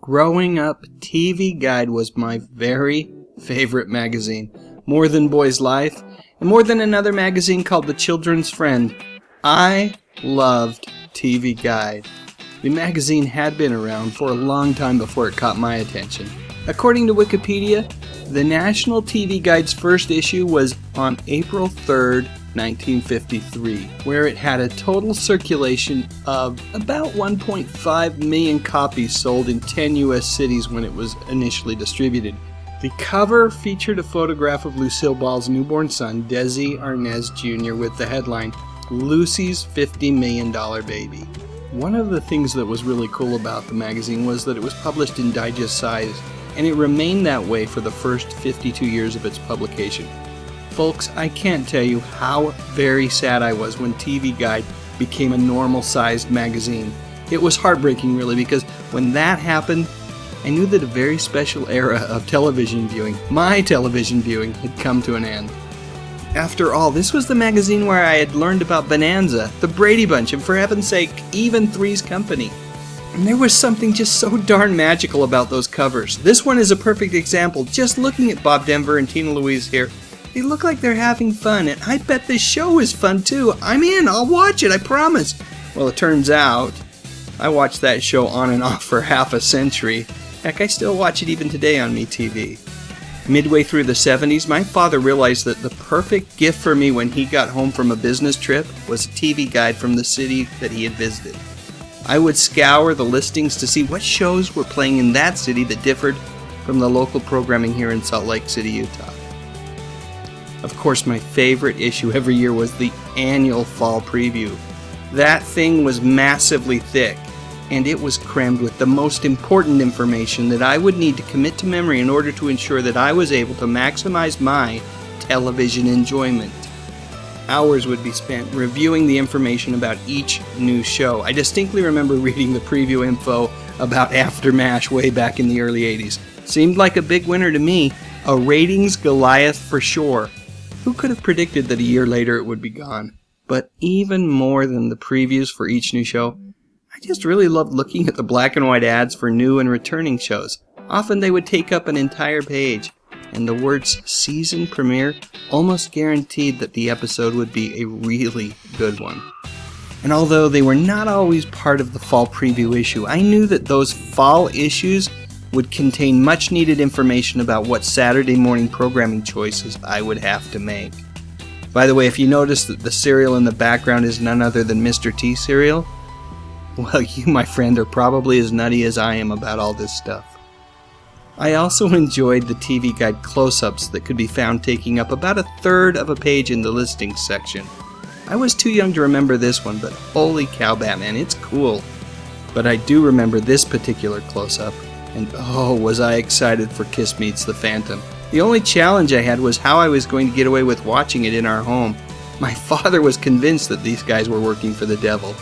Growing up, TV Guide was my very favorite magazine. More than Boy's Life, and more than another magazine called The Children's Friend. I loved TV Guide. The magazine had been around for a long time before it caught my attention. According to Wikipedia, the National TV Guide's first issue was on April 3rd, 1953, where it had a total circulation of about 1.5 million copies sold in 10 U.S. cities when it was initially distributed. The cover featured a photograph of Lucille Ball's newborn son, Desi Arnaz Jr., with the headline, Lucy's $50 Million Baby. One of the things that was really cool about the magazine was that it was published in digest size, and it remained that way for the first 52 years of its publication. Folks, I can't tell you how very sad I was when TV Guide became a normal-sized magazine. It was heartbreaking, really, because when that happened, I knew that a very special era of television viewing, my television viewing, had come to an end. After all, this was the magazine where I had learned about Bonanza, the Brady Bunch, and for heaven's sake, even Three's Company. And there was something just so darn magical about those covers. This one is a perfect example. Just looking at Bob Denver and Tina Louise here, they look like they're having fun, and I bet this show is fun too. I'm in, I'll watch it, I promise. Well, it turns out, I watched that show on and off for half a century. Heck, I still watch it even today on MeTV. Midway through the 70s, my father realized that the perfect gift for me when he got home from a business trip was a TV Guide from the city that he had visited. I would scour the listings to see what shows were playing in that city that differed from the local programming here in Salt Lake City, Utah. Of course, my favorite issue every year was the annual fall preview. That thing was massively thick, and it was crammed with the most important information that I would need to commit to memory in order to ensure that I was able to maximize my television enjoyment. Hours would be spent reviewing the information about each new show. I distinctly remember reading the preview info about After MASH way back in the early 80s. Seemed like a big winner to me, a ratings Goliath for sure. Who could have predicted that a year later it would be gone? But even more than the previews for each new show, I just really loved looking at the black and white ads for new and returning shows. Often they would take up an entire page, and the words season premiere almost guaranteed that the episode would be a really good one. And although they were not always part of the fall preview issue, I knew that those fall issues would contain much needed information about what Saturday morning programming choices I would have to make. By the way, if you notice that the cereal in the background is none other than Mr. T cereal, well, you, my friend, are probably as nutty as I am about all this stuff. I also enjoyed the TV Guide close-ups that could be found taking up about a third of a page in the listings section. I was too young to remember this one, but holy cow, Batman, it's cool. But I do remember this particular close-up, and oh, was I excited for Kiss Meets the Phantom. The only challenge I had was how I was going to get away with watching it in our home. My father was convinced that these guys were working for the devil.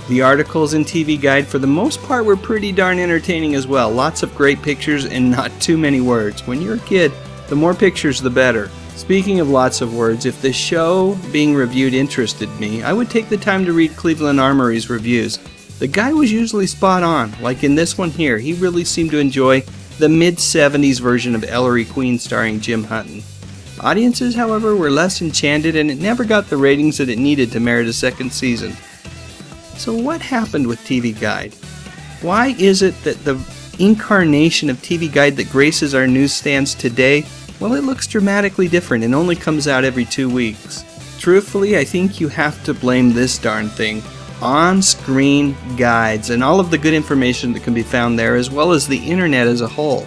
The articles in TV Guide, for the most part, were pretty darn entertaining as well. Lots of great pictures and not too many words. When you're a kid, the more pictures, the better. Speaking of lots of words, if the show being reviewed interested me, I would take the time to read Cleveland Armory's reviews. The guy was usually spot on, like in this one here. He really seemed to enjoy the mid-70s version of Ellery Queen starring Jim Hutton. Audiences, however, were less enchanted, and it never got the ratings that it needed to merit a second season. So what happened with TV Guide? Why is it that the incarnation of TV Guide that graces our newsstands today, well, it looks dramatically different and only comes out every 2 weeks? Truthfully, I think you have to blame this darn thing. On-screen guides and all of the good information that can be found there, as well as the internet as a whole.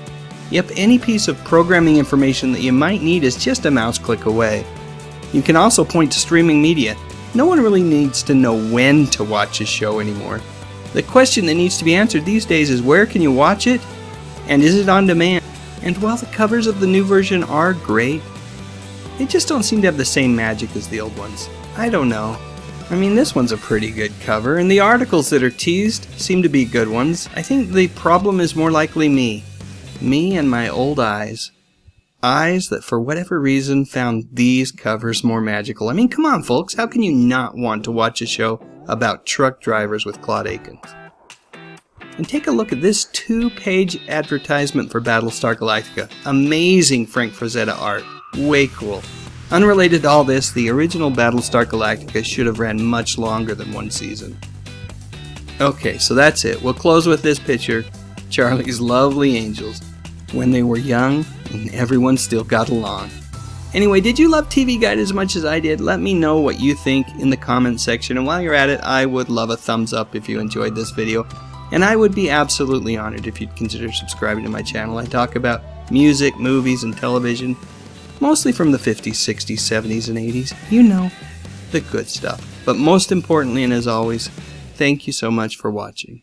Yep, any piece of programming information that you might need is just a mouse click away. You can also point to streaming media. No one really needs to know when to watch a show anymore. The question that needs to be answered these days is where can you watch it, and is it on demand? And while the covers of the new version are great, they just don't seem to have the same magic as the old ones. I don't know. I mean, this one's a pretty good cover, and the articles that are teased seem to be good ones. I think the problem is more likely me. Me and my old eyes. Eyes that for whatever reason found these covers more magical. I mean, come on folks, how can you not want to watch a show about truck drivers with Claude Akins? And take a look at this 2-page advertisement for Battlestar Galactica. Amazing Frank Frazetta art. Way cool. Unrelated to all this, the original Battlestar Galactica should have ran much longer than 1 season. Okay, so that's it. We'll close with this picture. Charlie's lovely angels. When they were young and everyone still got along. Anyway, did you love TV Guide as much as I did? Let me know what you think in the comment section. And while you're at it, I would love a thumbs up if you enjoyed this video. And I would be absolutely honored if you'd consider subscribing to my channel. I talk about music, movies, and television. Mostly from the 50s, 60s, 70s, and 80s. You know, the good stuff. But most importantly, and as always, thank you so much for watching.